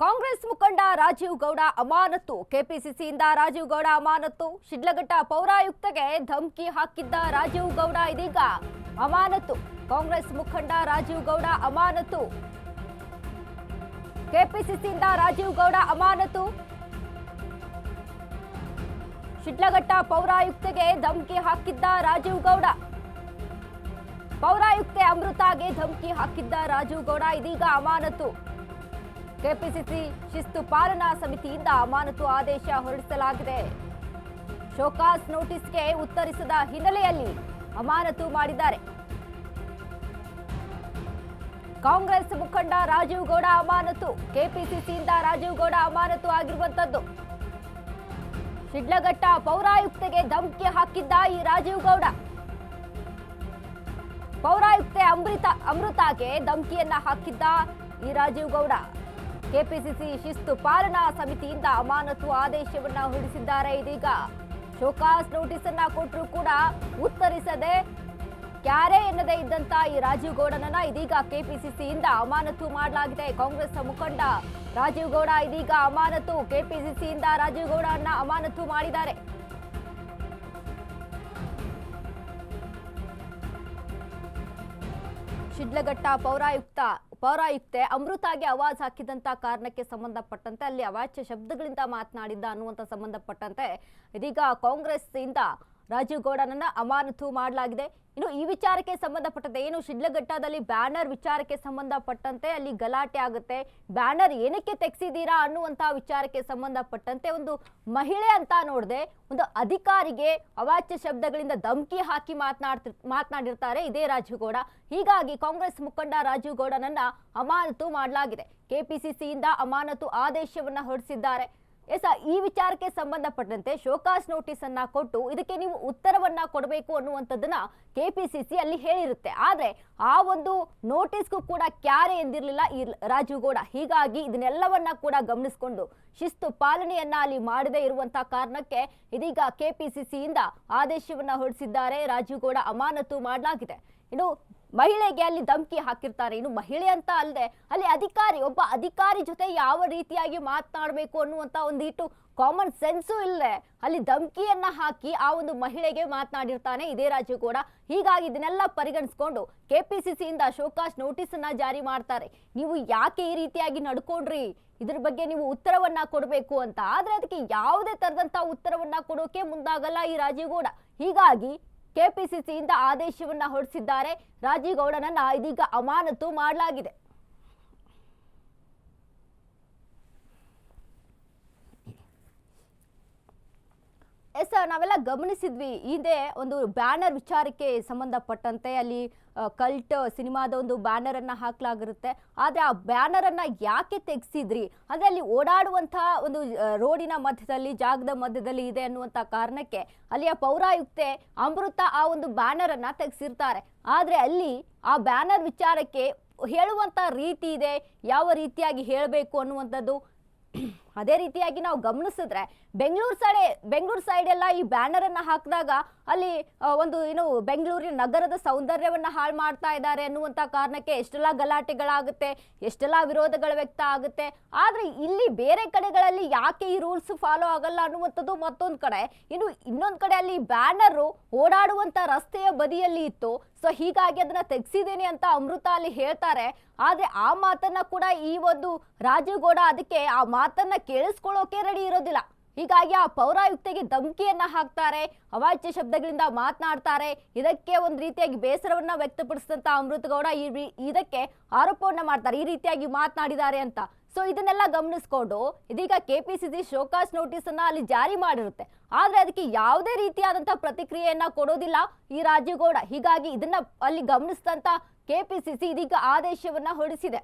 ಕಾಂಗ್ರೆಸ್ ಮುಖಂಡ ರಾಜೀವ್ ಗೌಡ ಅಮಾನತು. ಕೆಪಿಸಿಸಿಯಿಂದ ರಾಜೀವ್ ಗೌಡ ಅಮಾನತು. ಶಿಡ್ಲಘಟ್ಟ ಪೌರಾಯುಕ್ತಗೆ ಧಮಕಿ ಹಾಕಿದ್ದ ರಾಜೀವ್ ಗೌಡ ಇದೀಗ ಅಮಾನತು. ಕಾಂಗ್ರೆಸ್ ಮುಖಂಡ ರಾಜೀವ್ ಗೌಡ ಅಮಾನತು. ಕೆಪಿಸಿಸಿಯಿಂದ ರಾಜೀವ್ ಗೌಡ ಅಮಾನತು. ಶಿಡ್ಲಘಟ್ಟ ಪೌರಾಯುಕ್ತಗೆ ಧಮಕಿ ಹಾಕಿದ್ದ ರಾಜೀವ್ ಗೌಡ. ಪೌರಾಯುಕ್ತೆ ಅಮೃತಾಗೆ ಧಮಕಿ ಹಾಕಿದ್ದ ರಾಜೀವ್ ಗೌಡ ಇದೀಗ ಅಮಾನತು. ಕೆಪಿಸಿಸಿ ಶಿಸ್ತು ಪಾಲನಾ ಸಮಿತಿಯಿಂದ ಅಮಾನತು ಆದೇಶ ಹೊರಡಿಸಲಾಗಿದೆ. ಶೋಕಾಸ್ ನೋಟಿಸ್ಗೆ ಉತ್ತರಿಸದ ಹಿನ್ನೆಲೆಯಲ್ಲಿ ಅಮಾನತು ಮಾಡಿದ್ದಾರೆ. ಕಾಂಗ್ರೆಸ್ ಮುಖಂಡ ರಾಜೀವ್ ಗೌಡ ಅಮಾನತು. ಕೆಪಿಸಿಸಿಯಿಂದ ರಾಜೀವ್ ಗೌಡ ಅಮಾನತು ಆಗಿರುವಂತದ್ದು. ಶಿಡ್ಲಘಟ್ಟ ಪೌರಾಯುಕ್ತೆಗೆ ಧಮಕಿ ಹಾಕಿದ್ದ ಈ ರಾಜೀವ್ ಗೌಡ. ಪೌರಾಯುಕ್ತೆ ಅಮೃತಾಗೆ ಧಮಕಿಯನ್ನ ಹಾಕಿದ್ದ ಈ ರಾಜೀವ್ ಗೌಡ ಕೆಪಿಸಿಸಿ ಶಿಸ್ತು ಪಾಲನಾ ಸಮಿತಿಯಿಂದ ಅಮಾನತು ಆದೇಶವನ್ನ ಹೊರಡಿಸಿದ್ದಾರೆ. ಇದೀಗ ಶೋಕಾಸ್ ನೋಟಿಸ್ ಅನ್ನ ಕೊಟ್ಟರು ಕೂಡ ಉತ್ತರಿಸದೆ ಕ್ಯಾರೆ ಎನ್ನದೇ ಇದ್ದಂತ ಈ ರಾಜೀವ್ ಗೌಡನನ್ನ ಇದೀಗ ಕೆಪಿಸಿಸಿಯಿಂದ ಅಮಾನತು ಮಾಡಲಾಗಿದೆ. ಕಾಂಗ್ರೆಸ್ ಮುಖಂಡ ರಾಜೀವ್ ಗೌಡ ಇದೀಗ ಅಮಾನತು. ಕೆಪಿಸಿಸಿಯಿಂದ ರಾಜೀವ್ ಗೌಡನ್ನ ಅಮಾನತು ಮಾಡಿದ್ದಾರೆ. ಶಿಡ್ಲಘಟ್ಟ ಪೌರಾಯುಕ್ತೆ ಅಮೃತಾಗೆ ಆವಾಜ್ ಹಾಕಿದಂತ ಕಾರಣಕ್ಕೆ ಸಂಬಂಧಪಟ್ಟಂತೆ ಅಲ್ಲಿ ಅವಾಚ್ಯ ಶಬ್ದಗಳಿಂದ ಮಾತನಾಡಿದ್ದ ಅನ್ನುವಂತ ಸಂಬಂಧಪಟ್ಟಂತೆ ಇದೀಗ ಕಾಂಗ್ರೆಸ್ ಇಂದ ರಾಜೀವ್ ಗೌಡನನ್ನ ಅಮಾನತು ಮಾಡಲಾಗಿದೆ. ಇನ್ನು ಈ ವಿಚಾರಕ್ಕೆ ಸಂಬಂಧಪಟ್ಟಂತೆ ಏನು ಶಿಡ್ಲಘಟ್ಟದಲ್ಲಿ ಬ್ಯಾನರ್ ವಿಚಾರಕ್ಕೆ ಸಂಬಂಧಪಟ್ಟಂತೆ ಅಲ್ಲಿ ಗಲಾಟೆ ಆಗುತ್ತೆ. ಬ್ಯಾನರ್ ಏನಕ್ಕೆ ತೆಗೆಸಿದ್ದೀರಾ ಅನ್ನುವಂತಹ ವಿಚಾರಕ್ಕೆ ಸಂಬಂಧಪಟ್ಟಂತೆ ಒಂದು ಮಹಿಳೆ ಅಂತ ನೋಡದೆ ಒಂದು ಅಧಿಕಾರಿಗೆ ಅವಾಚ್ಯ ಶಬ್ದಗಳಿಂದ ಧಮಕಿ ಹಾಕಿ ಮಾತನಾಡಿರ್ತಾರೆ ಇದೇ ರಾಜೀವ್ ಗೌಡ. ಹೀಗಾಗಿ ಕಾಂಗ್ರೆಸ್ ಮುಖಂಡ ರಾಜೀವ್ ಗೌಡನನ್ನ ಅಮಾನತು ಮಾಡಲಾಗಿದೆ. ಕೆಪಿಸಿಸಿಯಿಂದ ಅಮಾನತು ಆದೇಶವನ್ನ ಹೊರಡಿಸಿದ್ದಾರೆ. ಈ ವಿಚಾರಕ್ಕೆ ಸಂಬಂಧಪಟ್ಟಂತೆ ಶೋಕಾಸ್ ನೋಟಿಸ್ ಅನ್ನ ಕೊಟ್ಟು ಇದಕ್ಕೆ ನೀವು ಉತ್ತರವನ್ನ ಕೊಡಬೇಕು ಅನ್ನುವಂಥದ್ದನ್ನ ಕೆಪಿಸಿಸಿ ಅಲ್ಲಿ ಹೇಳಿರುತ್ತೆ. ಆದ್ರೆ ಆ ಒಂದು ನೋಟಿಸ್ಗೂ ಕೂಡ ಕ್ಯಾರೆ ಎಂದಿರಲಿಲ್ಲ ಈ ರಾಜೀವ್ ಗೌಡ. ಹೀಗಾಗಿ ಇದನ್ನೆಲ್ಲವನ್ನ ಕೂಡ ಗಮನಿಸಿಕೊಂಡು ಶಿಸ್ತು ಪಾಲನೆಯನ್ನ ಅಲ್ಲಿ ಮಾಡದೇ ಇರುವಂತಹ ಕಾರಣಕ್ಕೆ ಇದೀಗ ಕೆಪಿಸಿಸಿಯಿಂದ ಆದೇಶವನ್ನ ಹೊರಡಿಸಿದ್ದಾರೆ. ರಾಜೀವ್ ಗೌಡ ಅಮಾನತು ಮಾಡಲಾಗಿದೆ. ಇನ್ನು ಮಹಿಳೆಗೆ ಅಲ್ಲಿ ಧಮಕಿ ಹಾಕಿರ್ತಾರೆ. ಇನ್ನು ಮಹಿಳೆ ಅಂತ ಅಲ್ಲದೆ ಅಲ್ಲಿ ಒಬ್ಬ ಅಧಿಕಾರಿ ಜೊತೆ ಯಾವ ರೀತಿಯಾಗಿ ಮಾತನಾಡಬೇಕು ಅನ್ನುವಂತ ಒಂದಿಟ್ಟು ಕಾಮನ್ ಸೆನ್ಸು ಇಲ್ಲದೆ ಅಲ್ಲಿ ಧಮಕಿಯನ್ನ ಹಾಕಿ ಆ ಒಂದು ಮಹಿಳೆಗೆ ಮಾತನಾಡಿರ್ತಾನೆ ಇದೇ ರಾಜೀವ್ ಗೌಡ. ಹೀಗಾಗಿ ಇದನ್ನೆಲ್ಲ ಪರಿಗಣಿಸಿಕೊಂಡು ಕೆಪಿಸಿಸಿಯಿಂದ ಶೋಕಾಸ್ ನೋಟಿಸ್ ಅನ್ನ ಜಾರಿ ಮಾಡ್ತಾರೆ. ನೀವು ಯಾಕೆ ಈ ರೀತಿಯಾಗಿ ನಡ್ಕೊಂಡ್ರಿ, ಇದ್ರ ಬಗ್ಗೆ ನೀವು ಉತ್ತರವನ್ನ ಕೊಡಬೇಕು ಅಂತ. ಆದ್ರೆ ಅದಕ್ಕೆ ಯಾವುದೇ ತರದಂತ ಉತ್ತರವನ್ನ ಕೊಡೋಕೆ ಮುಂದಾಗಲ್ಲ ಈ ರಾಜೀವ್ ಗೌಡ. ಹೀಗಾಗಿ ಕೆಪಿಸಿಸಿಯಿಂದ ಆದೇಶವನ್ನ ಹೊರಡಿಸಿದ್ದಾರೆ. ರಾಜೀವ್ ಗೌಡನನ್ನ ಇದೀಗ ಅಮಾನತು ಮಾಡಲಾಗಿದೆ. ನಾವೆಲ್ಲ ಗಮನಿಸಿದ್ವಿ ಹಿಂದೆ ಒಂದು ಬ್ಯಾನರ್ ವಿಚಾರಕ್ಕೆ ಸಂಬಂಧಪಟ್ಟಂತೆ ಅಲ್ಲಿ ಕಲ್ಟ್ ಸಿನಿಮಾದ ಒಂದು ಬ್ಯಾನರ್ ಅನ್ನ ಹಾಕ್ಲಾಗಿರುತ್ತೆ. ಆದ್ರೆ ಆ ಬ್ಯಾನರ್ ಅನ್ನ ಯಾಕೆ ತೆಗೆಸಿದ್ರಿ ಅಂದ್ರೆ ಅಲ್ಲಿ ಓಡಾಡುವಂತಹ ಒಂದು ರೋಡಿನ ಮಧ್ಯದಲ್ಲಿ ಜಾಗದ ಮಧ್ಯದಲ್ಲಿ ಇದೆ ಅನ್ನುವಂತ ಕಾರಣಕ್ಕೆ ಅಲ್ಲಿಯ ಪೌರಾಯುಕ್ತೆ ಅಮೃತ ಆ ಒಂದು ಬ್ಯಾನರ್ ಅನ್ನ ತೆಗೆಸಿರ್ತಾರೆ. ಆದ್ರೆ ಅಲ್ಲಿ ಆ ಬ್ಯಾನರ್ ವಿಚಾರಕ್ಕೆ ಹೇಳುವಂತ ರೀತಿ ಇದೆ, ಯಾವ ರೀತಿಯಾಗಿ ಹೇಳಬೇಕು ಅನ್ನುವಂಥದ್ದು. ಅದೇ ರೀತಿಯಾಗಿ ನಾವು ಗಮನಿಸಿದ್ರೆ ಬೆಂಗಳೂರು ಸೈಡ್ ಎಲ್ಲ ಈ ಬ್ಯಾನರ್ ಅನ್ನ ಹಾಕಿದಾಗ ಅಲ್ಲಿ ಒಂದು ಬೆಂಗಳೂರಿನ ನಗರದ ಸೌಂದರ್ಯವನ್ನ ಹಾಳು ಮಾಡ್ತಾ ಇದ್ದಾರೆ ಅನ್ನುವಂತ ಕಾರಣಕ್ಕೆ ಎಷ್ಟೆಲ್ಲ ಗಲಾಟೆಗಳಾಗುತ್ತೆ, ಎಷ್ಟೆಲ್ಲ ವಿರೋಧಗಳು ವ್ಯಕ್ತ ಆಗುತ್ತೆ. ಆದ್ರೆ ಇಲ್ಲಿ ಬೇರೆ ಕಡೆಗಳಲ್ಲಿ ಯಾಕೆ ಈ ರೂಲ್ಸ್ ಫಾಲೋ ಆಗಲ್ಲ ಅನ್ನುವಂಥದ್ದು ಮತ್ತೊಂದು ಕಡೆ. ಇನ್ನೊಂದು ಕಡೆ ಅಲ್ಲಿ ಬ್ಯಾನರ್ ಓಡಾಡುವಂತ ರಸ್ತೆಯ ಬದಿಯಲ್ಲಿ ಇತ್ತು. ಸೊ ಹೀಗಾಗಿ ಅದನ್ನ ತೆಗೆಸಿದ್ದೇನೆ ಅಂತ ಅಮೃತ ಅಲ್ಲಿ ಹೇಳ್ತಾರೆ. ಆದ್ರೆ ಆ ಮಾತನ್ನ ಕೂಡ ಈ ಒಂದು ರಾಜೀವ್ ಗೌಡ ಅದಕ್ಕೆ ಆ ಮಾತನ್ನ ಕೇಳಿಸ್ಕೊಳ್ಳೋಕೆ ರೆಡಿ ಇರೋದಿಲ್ಲ. ಹೀಗಾಗಿ ಆ ಪೌರಾಯುಕ್ತೆಗೆ ಧಮಕಿಯನ್ನ ಹಾಕ್ತಾರೆ, ಅವಾಚ್ಯ ಶಬ್ದಗಳಿಂದ ಮಾತನಾಡ್ತಾರೆ. ಇದಕ್ಕೆ ಒಂದು ರೀತಿಯಾಗಿ ಬೇಸರವನ್ನ ವ್ಯಕ್ತಪಡಿಸಿದಂತ ಅಮೃತ ಗೌಡ ಇದಕ್ಕೆ ಆರೋಪವನ್ನ ಮಾಡ್ತಾರೆ, ಈ ರೀತಿಯಾಗಿ ಮಾತನಾಡಿದ್ದಾರೆ ಅಂತ. ಸೊ ಇದನ್ನೆಲ್ಲ ಗಮನಿಸ್ಕೊಂಡು ಇದೀಗ ಕೆಪಿಸಿಸಿ ಶೋಕಾಸ್ ನೋಟಿಸ್ ಅನ್ನ ಅಲ್ಲಿ ಜಾರಿ ಮಾಡಿರುತ್ತೆ. ಆದ್ರೆ ಅದಕ್ಕೆ ಯಾವುದೇ ರೀತಿಯಾದಂತಹ ಪ್ರತಿಕ್ರಿಯೆಯನ್ನ ಕೊಡೋದಿಲ್ಲ ಈ ರಾಜೀವ್ ಗೌಡ. ಹೀಗಾಗಿ ಇದನ್ನ ಅಲ್ಲಿ ಗಮನಿಸಿದಂತ ಕೆಪಿಸಿಸಿ ಇದೀಗ ಆದೇಶವನ್ನ ಹೊರಡಿಸಿದೆ.